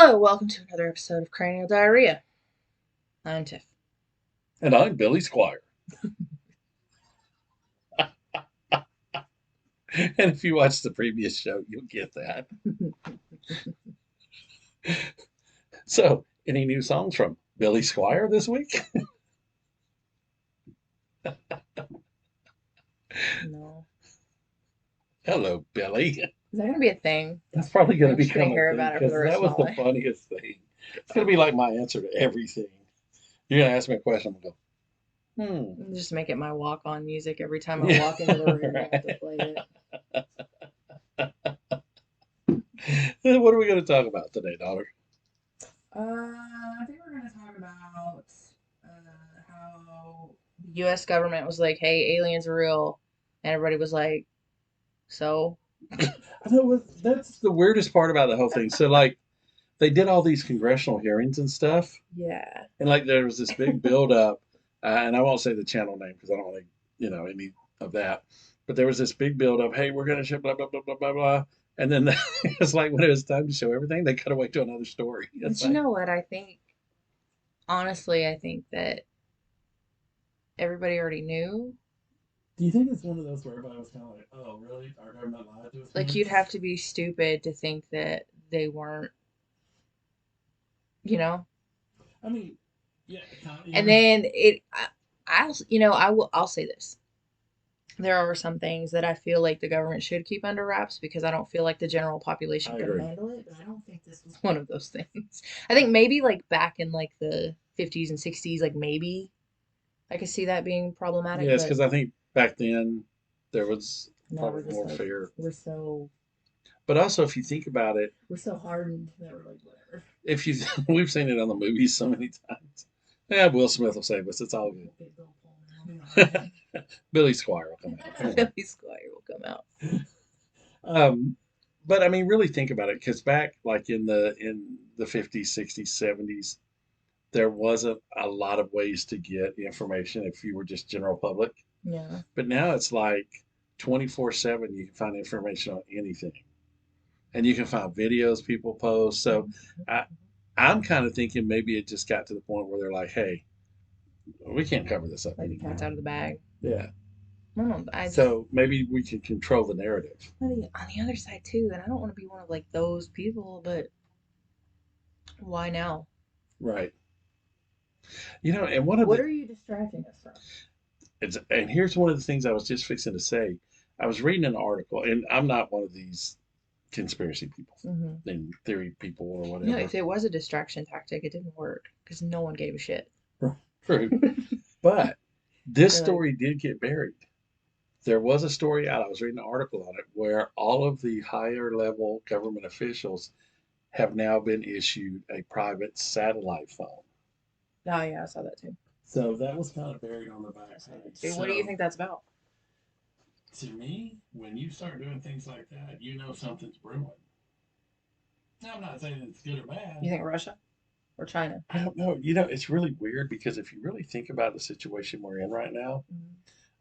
Hello, welcome to another episode of Cranial Diarrhea. I'm Tiff. And I'm Billy Squire. And if you watch the previous show, you'll get that. So, any new songs from Billy Squire this week? No. Hello, Billy. Is that going to be a thing? That's probably going I'm to just going become to a hear thing about it for the because rest that of was my the life. funniest thing. It's going to be like my answer to everything. You're going to ask me a question, I'm going to go, Just make it my walk-on music every time I walk into the room. I have to play it. What are we going to talk about today, daughter? I think we're going to talk about how the U.S. government was like, "Hey, aliens are real," and everybody was like, "So." I know that's the weirdest part about the whole thing. So, like, they did all these congressional hearings and stuff. Yeah. And like there was this big build up, and I won't say the channel name because I don't want to, any of that. But there was this big build up. Hey, we're going to show blah blah blah blah blah blah. And then it's like when it was time to show everything, they cut away to another story. It's But you like, know what? I think, honestly, I think that everybody already knew. do you think it's one of those where everybody was kind of like, oh, really? Our government lied to us Like, here? you'd have to be stupid to think that they weren't, you know? I mean, yeah, And yeah. then I'll say this. There are some things that I feel like the government should keep under wraps because I don't feel like the general population I could agree. handle it, but I don't think this was one of those things. I think maybe like back in like the 50s and 60s, like maybe I could see that being problematic, Yes, but because I think back then there was now probably more fear. we're so But also, if you think about it, we're so hardened that we're like whatever. if you we've seen it on the movies so many times. Yeah, Will Smith will save us. It's all good. Billy Squire will come out. Come on. Billy Squire will come out. Um, but I mean, really think about it, because back like in the 50s, 60s, 70s, there wasn't a lot of ways to get information if you were just general public. Yeah. But now it's like 24/7. You can find information on anything, and you can find videos people post. So I, I'm kind of thinking maybe it just got to the point where they're like, hey, we can't cover this up Like the cat's anymore. out of the bag. Yeah. No, I just So maybe we can control the narrative. on the other side too, and I don't want to be one of like those people, but why now? Right. And one of What the are you distracting us from? and here's one of the things I was just fixing to say. I was reading an article, and I'm not one of these conspiracy people Mm-hmm. and theory people or You know, whatever. if it was a distraction tactic, it didn't work because no one gave a shit. True. But this They're like, story did get buried. There was a story out, I was reading an article on it, where all of the higher level government officials have now been issued a private satellite phone. oh yeah, I saw that too. So that was kind of buried on the I saw backside. that too. What do you So think that's about? to me, when you start doing things like that, you know something's brewing. Now, I'm not saying it's good or You bad. think Russia or China? I don't know. It's really weird because if you really think about the situation we're in right now, Mm-hmm.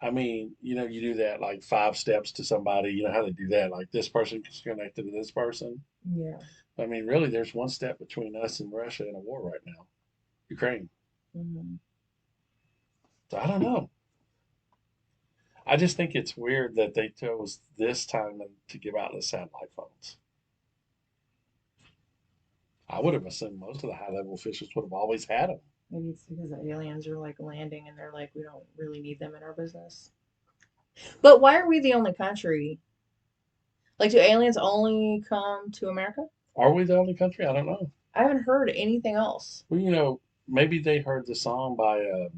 I mean, you do that like 5 steps to somebody. You know how they do that? Like this person is connected to this person. Yeah. I mean, really, there's one step between us and Russia in a war right now, Ukraine. Mm-hmm. So I don't know. I just think it's weird that they chose this time to give out the satellite phones. I would have assumed most of the high level officials would have always had them. Maybe it's because the aliens are like landing and they're like, we don't really need them in our business. But why are we the only country? Like, do aliens only come to America? Are we the only country? I don't know. I haven't heard anything else. Well, maybe they heard the song by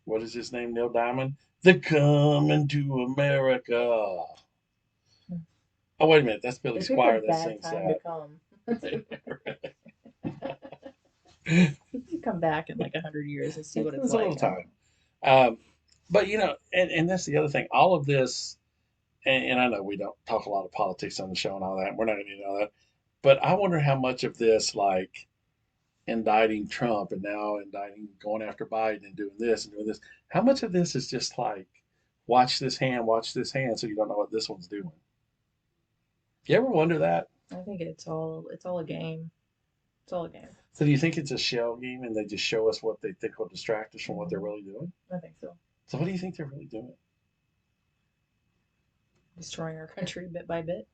what is his name, Neil Diamond. They're coming to America. Oh, wait a minute, that's Billy They picked a Squire that bad sings time to that. come. You can come back in like 100 years and see It what it's was a little like. time. Um, but and that's the other thing. All of this, and I know we don't talk a lot of politics on the show and all that. We're not going to do all that. But I wonder how much of this, like indicting Trump and now indicting, going after Biden and doing this and doing this, how much of this is just like, watch this hand, so you don't know what this one's doing. You ever wonder that? I think it's all a game. It's all a game. So do you think it's a shell game and they just show us what they think will distract us from what they're really doing? I think so. So what do you think they're really doing? Destroying our country bit by bit.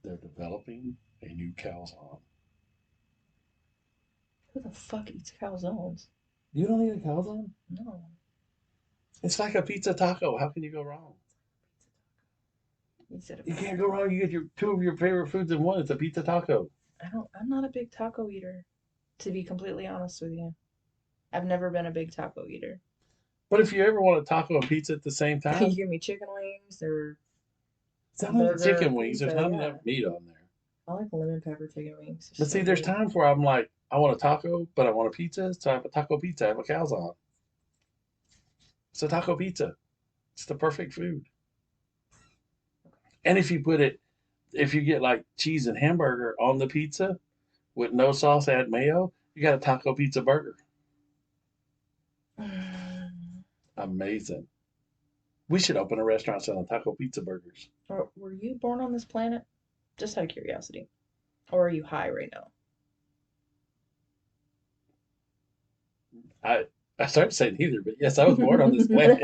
They're developing a new calzone. Who the fuck eats calzones? You don't eat a calzone? No. It's like a pizza taco. How can you go wrong? You said You it. can't go wrong. You get your two of your favorite foods in one. It's a pizza taco. I'm not a big taco eater, to be completely honest with you. I've never been a big taco eater. But if you ever want a taco and pizza at the same You time, give me chicken wings or it's not only burger or chicken wings. There's pizza. not Yeah. enough meat on there. I like lemon pepper chicken wings. They're But so see, there's good. times where I'm like, I want a taco, but I want a pizza, so I have a taco pizza. I have a calzone. It's a taco pizza. It's the perfect food. And if you get like cheese and hamburger on the pizza with no sauce, add mayo, you got a taco pizza burger. Amazing. We should open a restaurant selling taco pizza burgers. Were you born on this planet? Just out of curiosity. Or are you high right now? I started saying neither, but yes, I was born on this planet.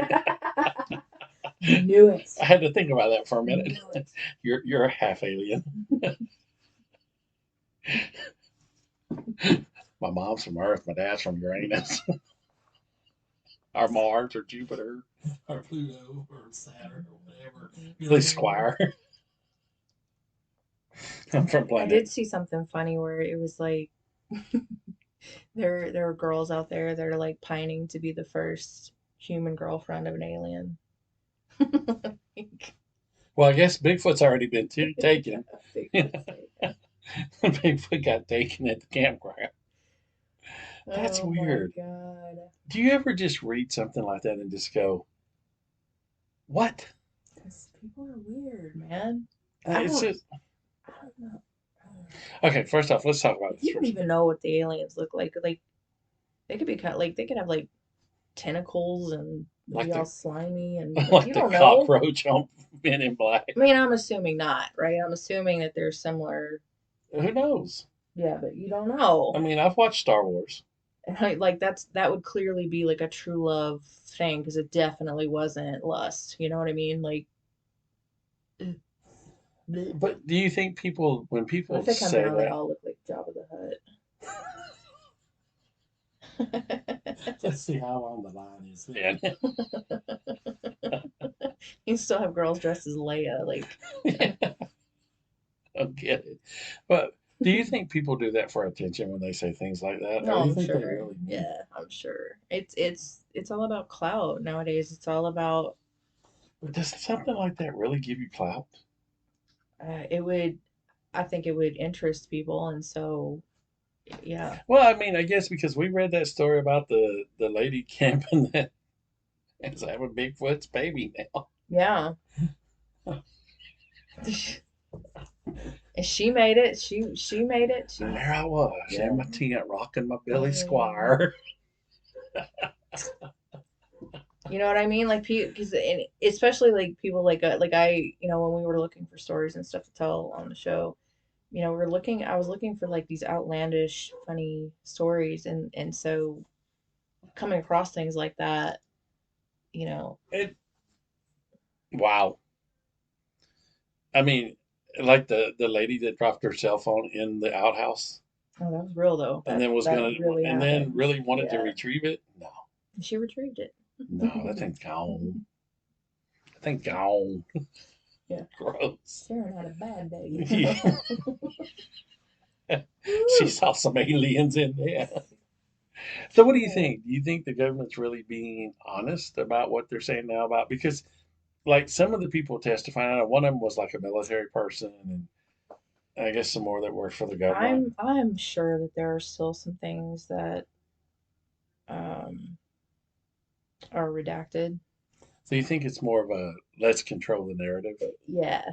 Knew it. I had to think about that for a minute. Knew it. You're a half alien. My mom's from Earth, my dad's from Uranus, or Mars, or Jupiter, or Pluto, or Saturn, or whatever. Billy Squire. I'm from I planet. did see something funny where it was like there are girls out there that are like pining to be the first human girlfriend of an alien. Well, I guess Bigfoot's already been taken. Big Bigfoot got taken at the campground. That's oh weird. my god. Do you ever just read something like that and just go, "What?" Because people are weird, man. It's just I don't know. okay. First off, let's talk about If this you don't first. even know what the aliens look like they could be kind of like they could have like tentacles and Like be all the slimy and like like you the don't know. cockroach on Men in Black. I mean, I'm assuming not, right? I'm assuming that they're similar. Who knows? Yeah, but you don't know. I mean, I've watched Star Wars. And like that would clearly be like a true love thing because it definitely wasn't lust. You know what I mean? Like, But do you think people, when what people if they come say down? They that, all look like Jabba the Hutt. let's see how long the line is, man. You still have girls dressed as Leia, like. I get it. But do you think people do that for attention when they say things like that? No, Or do you I'm think they sure. really mean it? Yeah, I'm sure. It's all about clout nowadays. It's all about But does something like that really give you clout? it would I think it would interest people and so yeah. Well, I mean, I guess because we read that story about the lady camping that is having Bigfoot's baby now. Yeah. And she made it. She made it. She And there I was yeah. in my tent rocking my Billy Squire. You know what I mean? Like people, because especially like people like I, when we were looking for stories and stuff to tell on the show, we're looking. I was looking for like these outlandish, funny stories, and so coming across things like that, you know. It, wow. I mean, like the lady that dropped her cell phone in the outhouse Oh, that was real though. and then was That gonna really and then happened. really wanted to Yeah, retrieve it. No, she retrieved it. no, that thing's gone. That thing's gone. Yeah, Gross. Sharon had a bad day. Yeah. She saw some aliens in there. So what do you think? Do you think the government's really being honest about what they're saying now about because like some of the people testifying, I know one of them was like a military person and I guess some more that worked for the government. I'm sure that there are still some things that um are redacted. So you think it's more of a let's control the narrative? Yeah.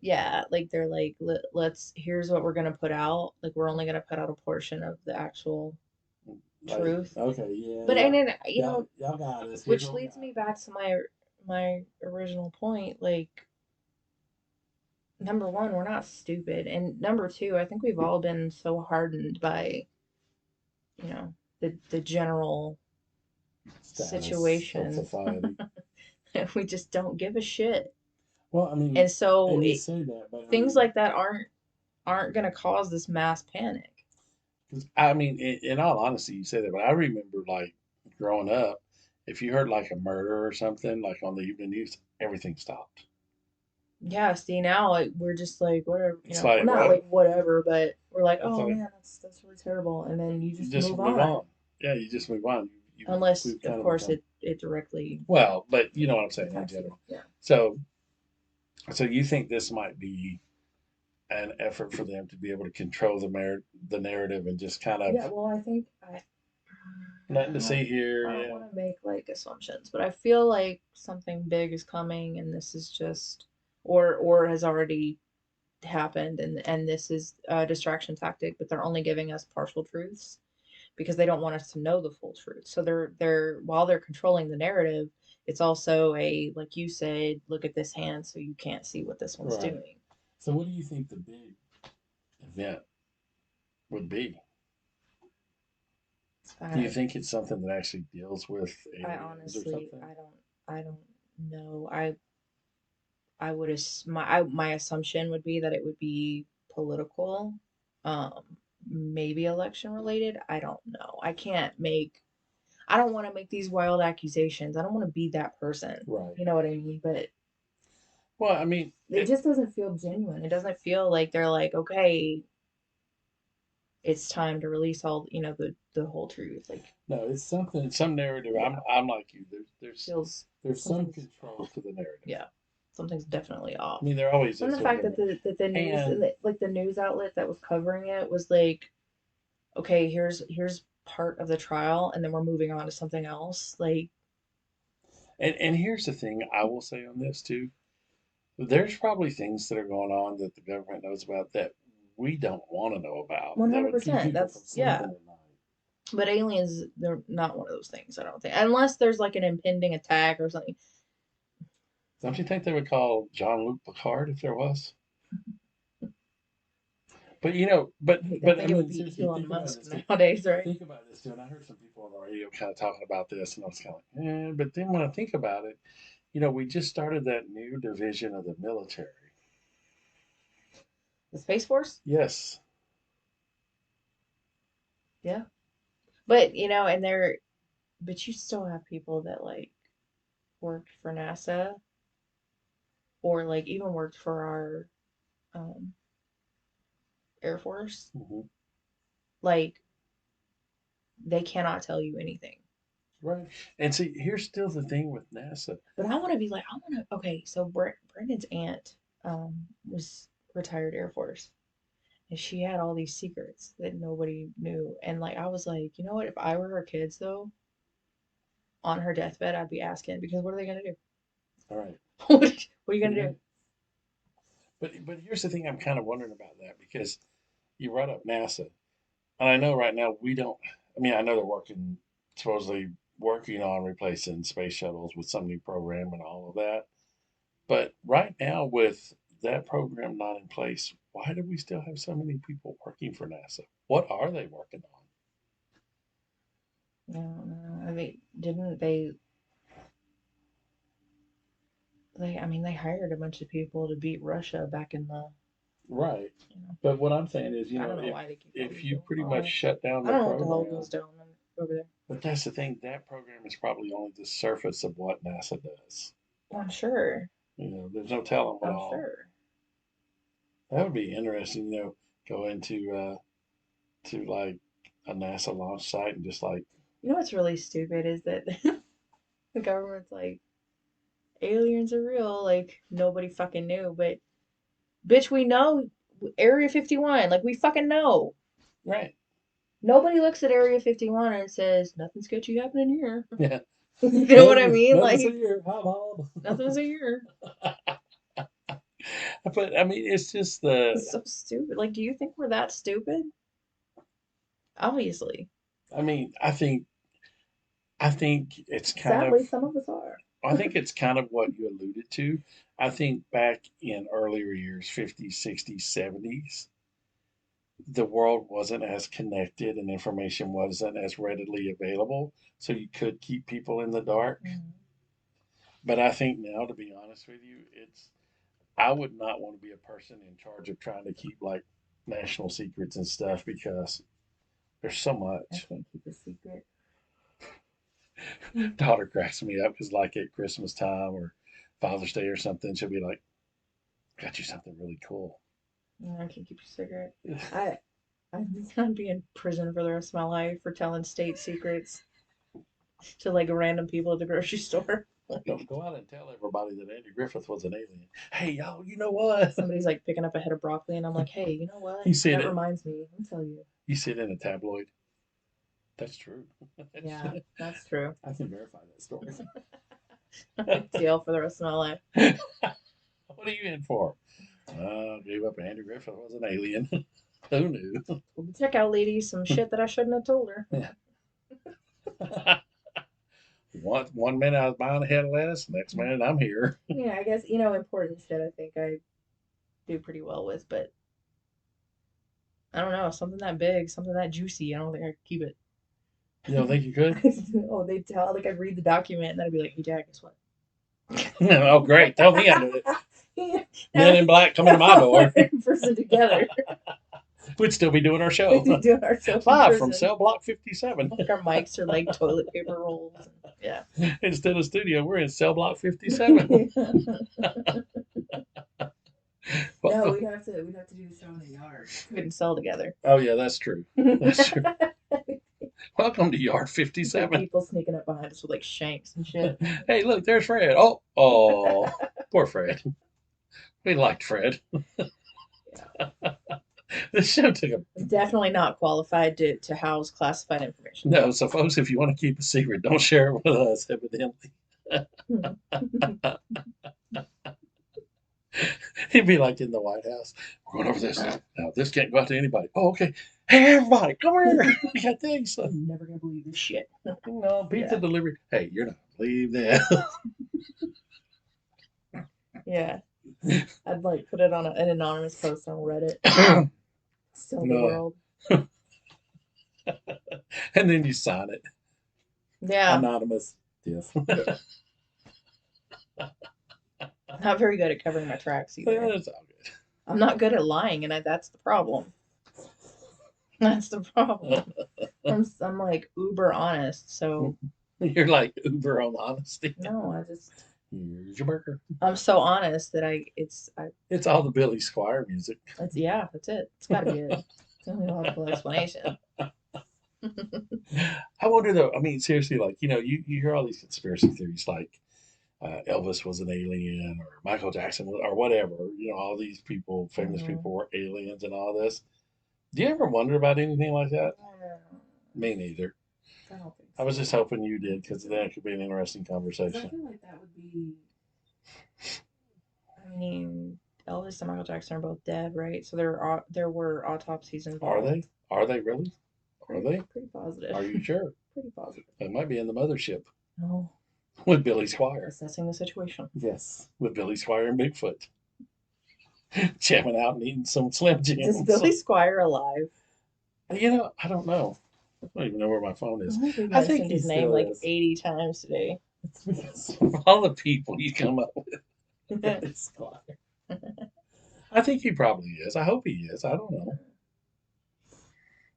Yeah, like they're like let's here's what we're going to put out. Like we're only going to put out a portion of the actual Like, truth. okay, yeah, But yeah. and then Y'all got us. which leads me back to my original point like number one, we're not stupid, and number two, I think we've all been so hardened by, you know, the general Status of situation society. that we just don't give a shit. Well, I mean, And so and you say that, but I things mean, like that aren't going to cause this mass panic. 'cause, I mean, in all honesty, you say that, but I remember like growing up, if you heard like a murder or something, like on the evening news, everything stopped. Yeah, see now like, we're just like whatever, It's well, like, not well, like whatever, but we're like, it's oh like man, that's really terrible, and then you you just just move move on. on. Yeah, you just move on. Unless, We've of kind of course, become it directly well, but you know what I'm saying in impacts you. general. Yeah. So, so you think this might be an effort for them to be able to control the narrative and just kind of Yeah. Well, I think nothing to see I here. don't Yeah, want to make like assumptions, but I feel like something big is coming, and this is just or has already happened, and this is a distraction tactic, but they're only giving us partial truths because they don't want us to know the full truth. So they're while they're controlling the narrative, it's also a like you said, look at this hand so you can't see what this one's right. doing. So, what do you think the big event would be? Do you I think it's something that actually deals with I aliens or honestly something? I don't know. I would my assumption would be that it would be political, um, maybe election related. I don't know. I can't make. I don't want to make these wild accusations. I don't want to be that person. Right. You know what I mean? But Well, I mean, it just doesn't feel genuine. It doesn't feel like they're like, okay, it's time to release all the whole truth. Like, no, it's something, some narrative. yeah, I'm like you. feels There's some something's control to the narrative. yeah, something's definitely off. I mean, there always And is. the Don't fact get me that wrong. the news And and like the news outlet that was covering it was like, okay, here's part of the trial, and then we're moving on to something else. Like, and here's the thing I will say on this too. There's probably things that are going on that the government knows about that we don't want to know about one that hundred would keep percent. people from That's yeah. sleeping at night. But aliens, they're not one of those things. I don't think, unless there's like an impending attack or something. Don't you think they would call John Luc Picard if there was? But I I think it would mean, be seriously, Elon think about Musk this too. nowadays, right? Think about this too. And I heard some people on the radio kind of talking about this, and I was kind of like, But then when I think about it, we just started that new division of the military. The Space Force, Yes. yeah. But and but you still have people that like worked for NASA or like even worked for our um, Air Force. Hmm. Like they cannot tell you anything. Right. And see, here's still the thing with NASA. But I want to be like, I want to. Okay, so Brandon's aunt was retired Air Force, and she had all these secrets that nobody knew. And like, I was like, you know what? If I were her kids, though, on her deathbed, I'd be asking because what are they gonna do? All right. what are you gonna You're do? right. But here's the thing I'm kind of wondering about that because you brought up NASA. And I know right now we don't. I mean, I know they're supposedly working on replacing space shuttles with some new program and all of that. But right now, with that program not in place, why do we still have so many people working for NASA? What are they working on? I don't know. I mean, didn't they? I mean, they hired a bunch of people to beat Russia back in the. Right. You know, But what I'm saying is, I don't know why they keep all if these you people pretty much alive. shut down I the don't know what the hell goes program, down over there. but that's the thing, that program is probably only the surface of what NASA does. I'm sure. There's no telling what I'm all. sure. That would be interesting, go into to like a NASA launch site and just like You know what's really stupid is that the government's like, aliens are real. Like, nobody fucking knew. But, bitch, we know Area 51. Like, we fucking know. right. Nobody looks at Area 51 and says, nothing sketchy happening here. Yeah. You know what I mean? Nothing Like, here. Hi, Bob. nothing's here. But I mean, it's just the. It's so stupid. Like, do you think we're that stupid? Obviously. I mean, I think it's kind of. Sadly, some of us are. I think it's kind of what you alluded to. I think back in earlier years, 50s, 60s, 70s, the world wasn't as connected and information wasn't as readily available. So you could keep people in the dark. Mhm. But I think now, to be honest with you, I would not want to be a person in charge of trying to keep like national secrets and stuff because there's so I much. can't keep a secret. Daughter cracks me up because, like, at Christmas time or Father's Day or something, she'll be like, "Got you something really cool." No, I can't keep a secret. I I'm gonna be in prison for the rest of my life for telling state secrets to like random people at the grocery store. Don't go out and tell everybody that Andy Griffith was an alien. Hey, y'all, you know what? Somebody's like picking up a head of broccoli, and I'm like, hey, you know what? You said That it. reminds me. I'll tell you. You said in a tabloid. That's true. Yeah, that's true. I can verify that story. Jail for the rest of my life. What are you in for? Gave up Andy Griffith was an alien. Who knew? Check out, lady, some shit that I shouldn't have told her. One minute I was buying a head of lettuce, next minute I'm here. Yeah, I guess important shit. I think I do pretty well with, but I don't know, something that big, something that juicy. I don't think I could keep it. You don't think you could? Oh, they tell like I'd read the document and then I'd be like, hey, Dad, guess what? Oh, great. Tell me I did it. Men in Black coming to my door. In person together. We'd still be doing our show. We'd be doing our show Live from Cell Block 57. Like our mics are like toilet paper rolls. Yeah. Instead of studio, we're in Cell Block 57. No, we'd have to do the show in the yard. We couldn't sell together. Oh yeah, that's true. That's true. Welcome to Yard 57. People sneaking up behind us with like shanks and shit. Hey, look, there's Fred. Oh, poor Fred. We liked Fred. Yeah. This show took a Definitely not qualified to house classified information. no. So, folks, if you want to keep a secret, don't share it with us. Evidently, he'd be like in the White House. We're going over this. Now, this can't go out to anybody. Oh, okay. Hey, everybody, come here. We got things. You're never gonna believe this shit. No, pizza delivery. Hey, you're not gonna believe that. Yeah. I'd like put it on an anonymous post on Reddit. Sell the No. world. And then you sign it. Yeah. Anonymous. Yes. I'm not very good at covering my tracks either. It's all good. I'm not good at lying, and that's the problem. That's the problem. I'm like uber honest, so You're like uber on honesty. no, Here's your burger. I'm so honest that It's all the Billy Squire music. that's it. It's gotta be it. It's the only logical explanation. I wonder though. I mean, seriously, like you hear all these conspiracy theories, like Elvis was an alien, or Michael Jackson, or whatever. All these people, famous Mhm. people, were aliens, and all this. Do you ever wonder about anything like that? Me neither. I don't think I so. was just hoping you did, because then it could be an interesting 'Cause I conversation. feel like that would be. I mean, Elvis and Michael Jackson are both dead, right? So there were autopsies Are involved. they? Are they really? Are they? Pretty positive. Are you sure? Pretty positive. They might be in the mothership No, with Billy Squire. assessing the situation. Yes, with Billy Squire and Bigfoot jamming out and eating some Slim Jims. Is Billy Squire alive? I don't know. I don't even know where my phone is. I think we I think mentioned he his name still like is. 80 times today. It's because of all the people you come up with. Billy Squire. I think he probably is. I hope he is. I don't know.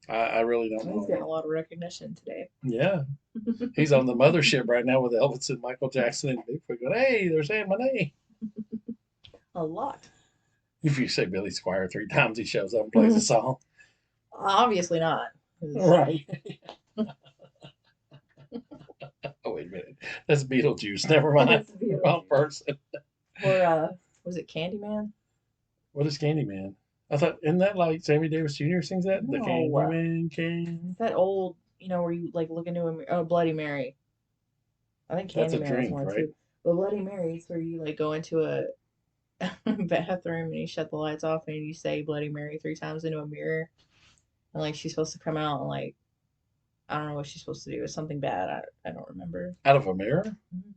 I really don't He's getting a know. lot of recognition today. Yeah, he's on the mothership right now with Elvis and Michael Jackson and Bigfoot going, hey, they're saying my name. A lot. If you say Billy Squire 3 times, he shows up and plays a song. Obviously not. Right. Oh, wait a minute. That's Beetlejuice. Never mind. That's Beetlejuice. Wrong person. Or was it Candyman? What is Candyman? I thought, isn't that like Sammy Davis Jr. sings that? The No. Candyman came. It's that old, where you like look into a Bloody Mary. I think That's a Candyman is drink, one right? too. But Bloody Mary is where you like go into a bathroom and you shut the lights off and you say Bloody Mary 3 times into a mirror, and like she's supposed to come out and like I don't know what she's supposed to do. It's something bad. I don't remember. Out of a mirror? Mhm.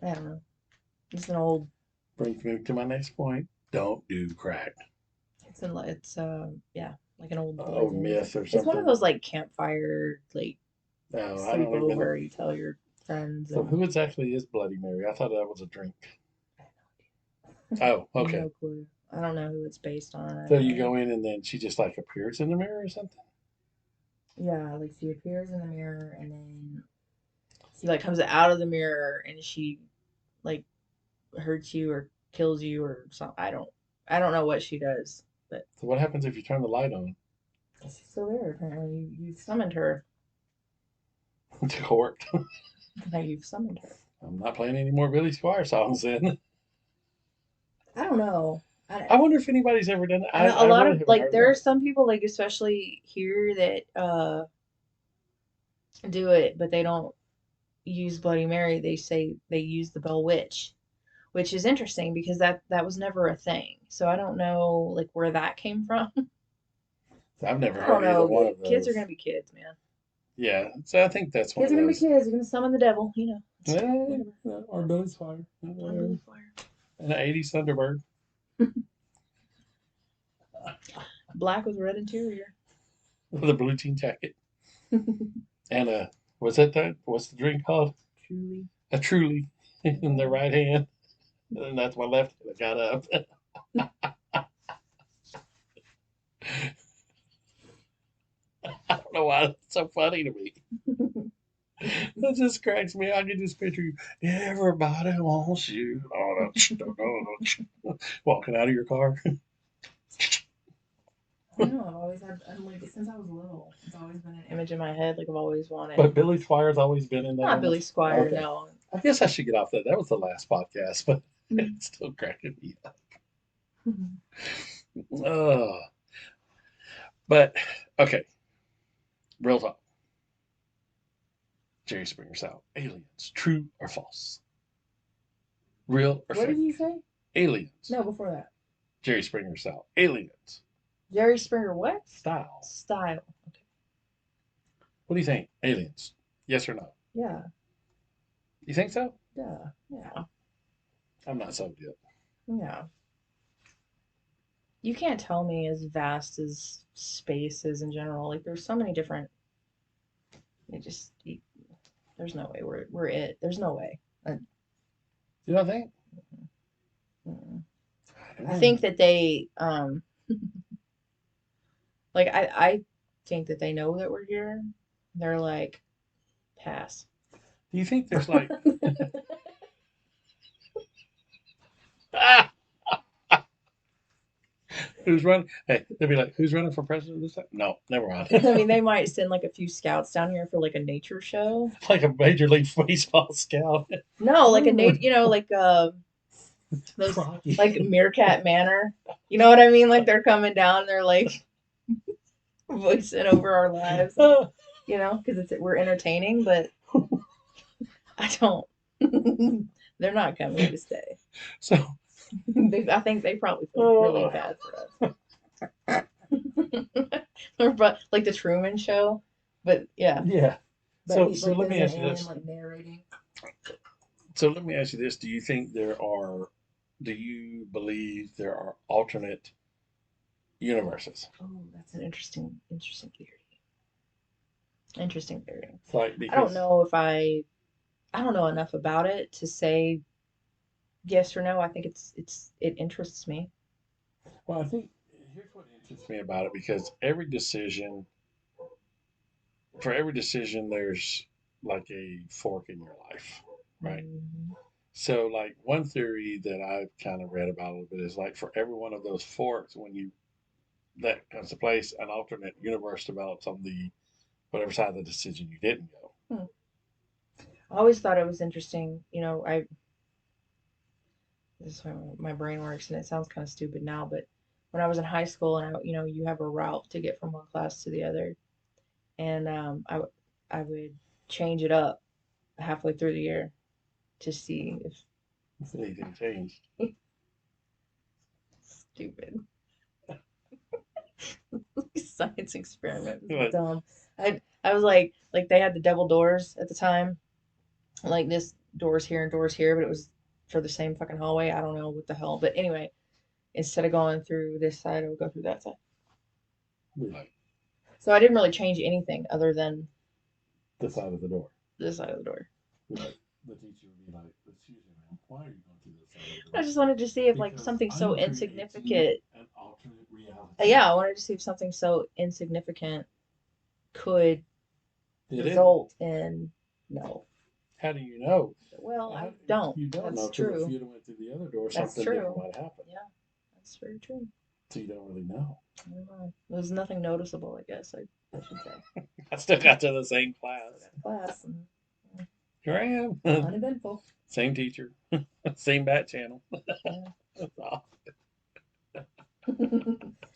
I don't know. It's an old. Brings me to my next point. Don't do crack. Yeah, like an old Oh, legend. myth or It's one of something. those like campfire, like No, I don't even know. sleepover. You tell your friends So and who exactly is Bloody Mary? I thought that was a drink. Oh, okay. no clue. I don't know who it's based on. I So don't you know. go in and then she just like appears in the mirror or something? Yeah, like she appears in the mirror and then she like comes out of the mirror and she like hurts you or kills you or something. I don't know what she does, but So what happens if you turn the light on she's still there. Apparently, you summoned her. to court? Now you've summoned her. I'm not playing any more Billy Squire songs then. I don't know. I I wonder if anybody's ever done that. I know a I lot really of haven't like heard there about are it. some people like especially here that do it, but they don't use Bloody Mary. They say they use the Bell Witch, which is interesting because that was never a thing. So I don't know like where that came from. I've never I don't heard either know, one but of kids are those. gonna be kids, man. Yeah, so I think that's one Kids of are gonna be those. kids. They're gonna summon the devil, Eh, Whatever. or Billy Squire. Or Billy Squire. And an 80s Thunderbird. Black with red interior. With a blue jean jacket. And a, was that that? What's the drink called? Truly. A Truly in their right hand. And that's my left hand that got up. I don't know why that's so funny to me. That just cracks me. I can just picture you. Everybody wants you. Walking out of your car. I don't know. I've always had, I'm like, since I was little, it's always been an image in my head. Like, I've always wanted. But Billy Squire's always been in that Not Billy image. Squire, Okay. no. I guess I should get off that. That was the last podcast, but it's still cracking me up. Uh, but, okay. Real talk. Jerry Springer style. Aliens. True or false? Real or What did fake? you say? Aliens. No, before that. Jerry Springer style. Aliens. Jerry Springer, what? Style. Style. Okay. What do you think? Aliens. Yes or no? Yeah. You think so? Yeah. Yeah. I'm not sold yet. Yeah. You can't tell me as vast as space is in general. Like, there's so many different. It just. There's no way we're it. There's no way. You don't think? Mm. I don't I know. think that they like I think that they know that we're here. They're like pass. Do you think there's like ah, who's running? Hey, they'll be like, who's running for president this time? No, never mind. I mean, they might send like a few scouts down here for like a nature show. Like a major league baseball scout. No, like a nat, like those Rocky. like Meerkat Manor. You know what I mean? Like they're coming down, they're like voicing over our lives, because we're entertaining, but I don't. They're not coming to stay. So, I think they probably feel really bad for us. But like the Truman Show, but yeah. yeah. But So let me there's ask an you alien this. like narrating. So let me ask you this: Do you think there are? Do you believe there are alternate universes? Oh, that's an interesting theory. Interesting theory. Like I don't because know if I don't know enough about it to say yes or no. I think it interests me. well, I think here's what interests me about it because every decision for every decision there's like a fork in your life, right? Mhm. So like one theory that I've kind of read about a little bit is like for every one of those forks, when you that comes to place, an alternate universe develops on the whatever side of the decision you didn't go. Hmm. I always thought it was interesting. I this is how my brain works, and it sounds kind of stupid now, but when I was in high school, and you have a route to get from one class to the other, and I would change it up halfway through the year to see if If anything changed. stupid science experiment was But dumb. I was like they had the double doors at the time, like this doors here and doors here, but it was for the same fucking hallway. I don't know what the hell. But anyway, instead of going through this side, I would go through that side. Be like So I didn't really change anything other than the side of the door. this side of the door. Be like the teacher would be like, "Excuse me, ma'am, why are you going through this side of the I door?" just wanted to see if like Because something so I'm creating insignificant. an alternate reality. Yeah, I wanted to see if something so insignificant could Did it? result in no. How do you know? Well, I How, don't. you don't know That's because if true. you'd have went through the other door, That's something true. different might happen. Yeah, that's very true. So you don't really know. I don't know. There was nothing noticeable, I guess I should say. I still got to the same class. Class and Here I am. uneventful. Same teacher. Same bat channel. Yeah.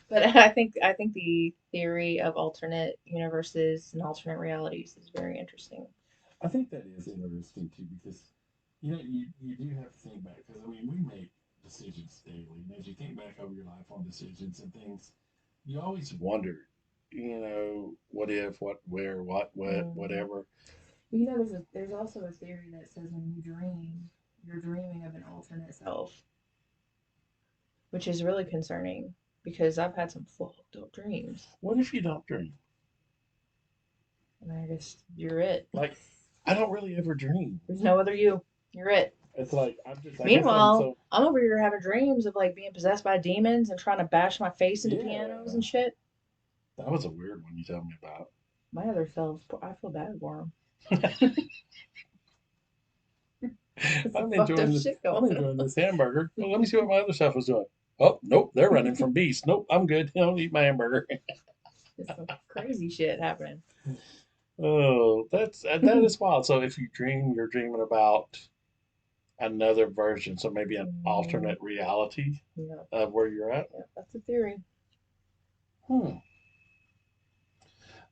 But I think the theory of alternate universes and alternate realities is very interesting. I think that is interesting too because you do have to think back because I mean we make decisions daily, and as you think back over your life on decisions and things, you always wonder, what if, what, where, whatever. Well, there's also a theory that says when you dream, you're dreaming of an alternate self, which is really concerning because I've had some fucked up dreams, What if you don't dream? and I guess you're it. Like I don't really ever dream. There's no other you. You're it. It's like I'm just. I guess Meanwhile, I'm over here having dreams of like being possessed by demons and trying to bash my face into Yeah. pianos and shit. That was a weird one you told me about. My other selves, I feel bad for them. I'm enjoying this hamburger. Well, let me see what my other stuff was doing. Oh, nope, they're running from beasts. Nope, I'm good. I don't eat my hamburger. There's some crazy shit happening. Oh, that is wild. So if you dream, you're dreaming about another version, so maybe an alternate reality Yeah, of where you're at. that's a theory. Hmm,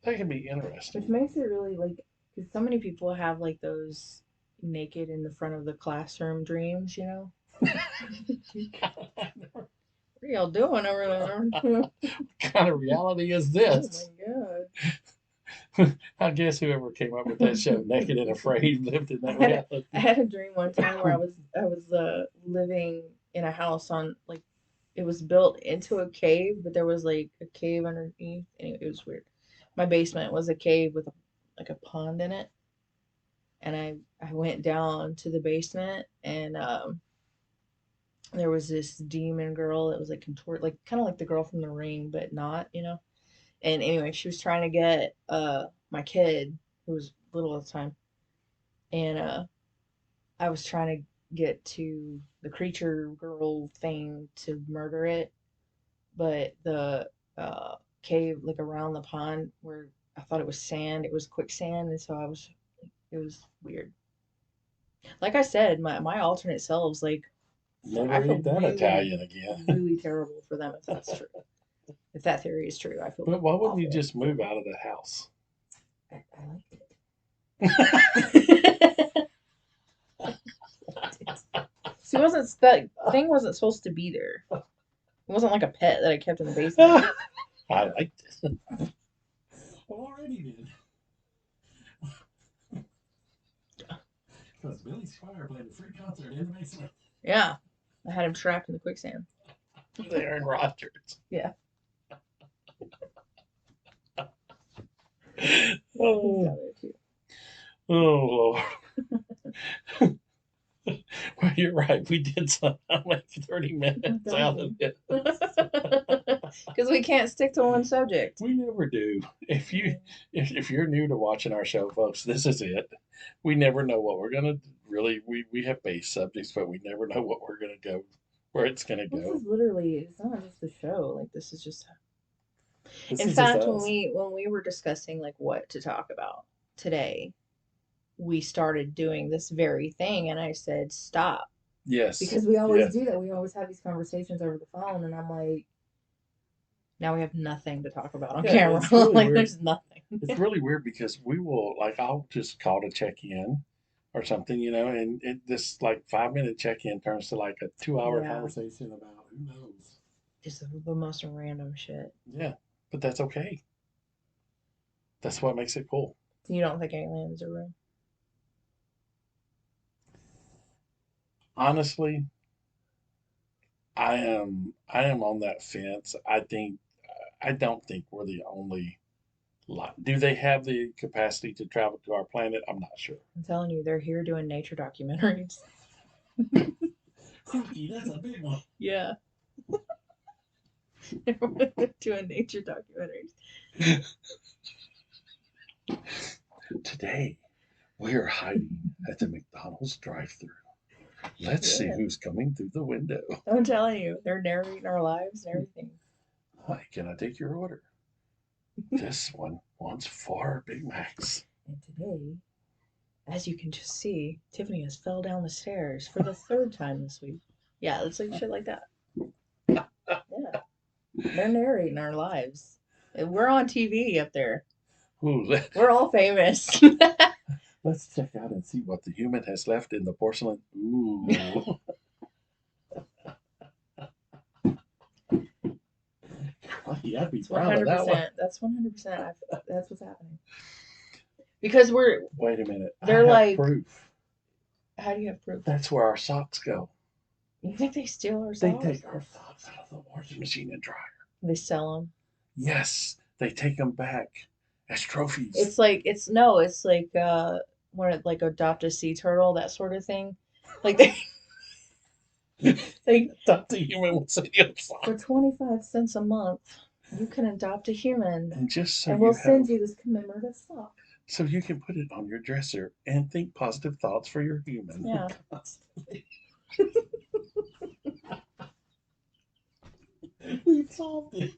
that can be interesting. Which makes it really like, because so many people have like those naked in the front of the classroom dreams, you know? What are y'all doing over there? What kind of reality is Oh this? my god. I guess whoever came up with that show, Naked and Afraid, lived in that reality. I had a dream one time where I was living in a house on like it was built into a cave, but there was like a cave underneath. Anyway, it was weird. My basement was a cave with like a pond in it, and I went down to the basement, and there was this demon girl that was like contort, like kind of like the girl from The Ring, but not, you know. And anyway, she was trying to get my kid who was little at the time, and I was trying to get to the creature girl thing to murder it, but the cave like around the pond where I thought it was sand, it was quicksand, and so it was weird. Like I said, my alternate selves, like Never I feel eat that really, Italian again. really terrible for them if that's true. If that theory is true, I feel But why wouldn't you awful. just move out of the house? I liked it. She wasn't that thing wasn't supposed to be there. It wasn't like a pet that I kept in the basement. I liked it. Well, already did. Because Billy's Fire played a free concert in the basement. Yeah, I had him trapped in the quicksand. Aaron Rodgers. Yeah. Oh, oh Lord. Well, you're right. We did somehow make 30 minutes out of it. Because we can't stick to one subject. We never do. If you're new to watching our show, folks, this is it. We never know what we're gonna really. We have base subjects, but we never know what we're gonna go, where it's gonna This go. is literally, it's not just the show. Like this is just. This In is just fact, us. when we were discussing like what to talk about today, we started doing this very thing, and I said stop Yes. because we always Yes. do that. We always have these conversations over the phone, and I'm like, now we have nothing to talk about on Yeah, camera. it's really Like weird. there's nothing. It's really weird because we will like I'll just call to check in or something, and this like 5 minute check in turns to like a 2 hour Yeah. conversation about who knows. Just the most random shit. Yeah, but that's okay. That's what makes it cool. You don't think aliens are real? honestly, I am on that fence. I don't think we're the only lot. Do they have the capacity to travel to our planet? I'm not sure. I'm telling you, they're here doing nature documentaries. Cookie, that's a big one. Yeah. Doing nature documentaries. Today, we're hiding at the McDonald's drive-thru. Let's see Yeah. who's coming through the window. I'm telling you, they're narrating our lives and everything. Hi, can I take your order? This one wants 4 Big Macs. And today, as you can just see, Tiffany has fell down the stairs for the 3rd time this week. Yeah, it's like shit like that. Yeah. They're narrating our lives. And we're on TV up there. Ooh, We're all famous. let's check out and see what the human has left in the porcelain. Ooh. I'd be It's proud of that one. 100%. That's 100%. That's what's happening. Because we're. Wait a minute. They're I have like. proof. How do you have proof? That's where our socks go. You think they steal our They socks? take our socks out of the washing machine and dryer. They sell them. Yes, they take them back as trophies. It's like when it like adopt a sea turtle, that sort of thing. Like they Adopt a human with your for socks. 25 cents a month, you can adopt a human, And just so and you we'll have, send you this commemorative sock. so you can put it on your dresser and think positive thoughts for your human. Yeah. Constantly. We solved it.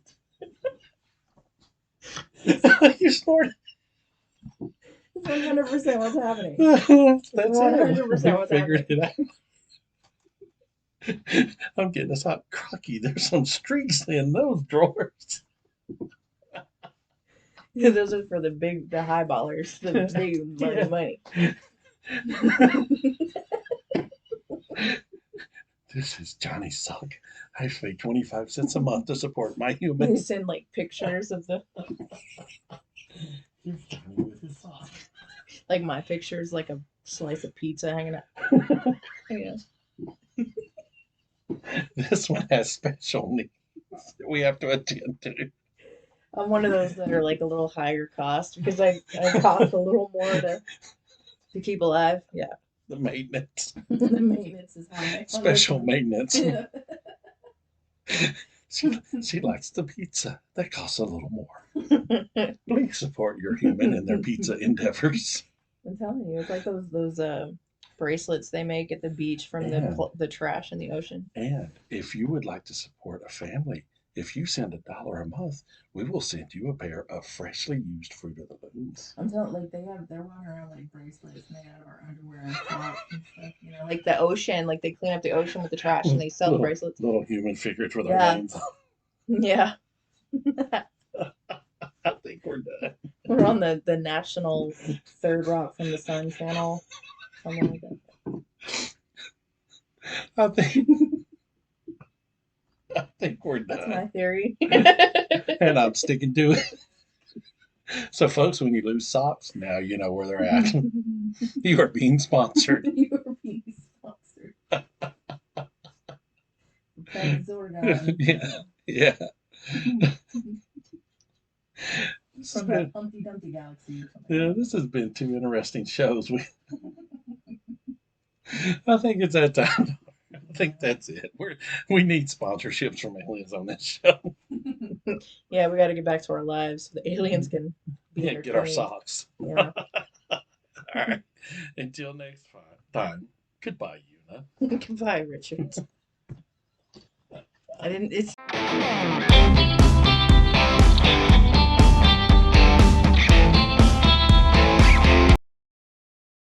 You snorted. It's 100% what's happening. That's 100% it. what's We figured it out. I'm getting us hot. Crocky, there's some streaks in those drawers. Those are for the high ballers, the big money. This is Johnny's sock. I pay 25 cents a month to support my They human. send like pictures of the Here's Johnny with his sock. like my pictures, like a slice of pizza hanging out. Yeah. This one has special needs that we have to attend to. I'm one of those that are like a little higher cost because I cost a little more to keep alive. Yeah. The maintenance. The maintenance is high. Special maintenance. Yeah. She likes the pizza. That costs a little more. Please support your human in their pizza endeavors. I'm telling you, it's like those bracelets they make at the beach from Yeah. the trash in the ocean. And if you would like to support a family, if you send $1 a month, we will send you a pair of freshly used Fruit of the Looms. I'm telling like they're walking around like bracelets made out of our underwear and socks and stuff, you know. Like the ocean, like they clean up the ocean with the trash and they sell the bracelets. Little human figures with our Yeah. names on. Yeah. I think we're done. We're on the national Third Rock from the Sun channel. Something like that. I think we're That's done. my theory. And I'm sticking to it. So, folks, when you lose socks, now you know where they're at. You are being sponsored. You are being sponsored. Thanks, Zorgon. Yeah. From the Humpty Dumpty Galaxy. Yeah, this has been 2 interesting shows. I think it's that time. I think that's it. We need sponsorships from aliens on this show. Yeah, we got to get back to our lives so the aliens can be Yeah, get our entertained. socks. Yeah. All right. Until next time. Goodbye, Una. Goodbye, Richard. I didn't. It's.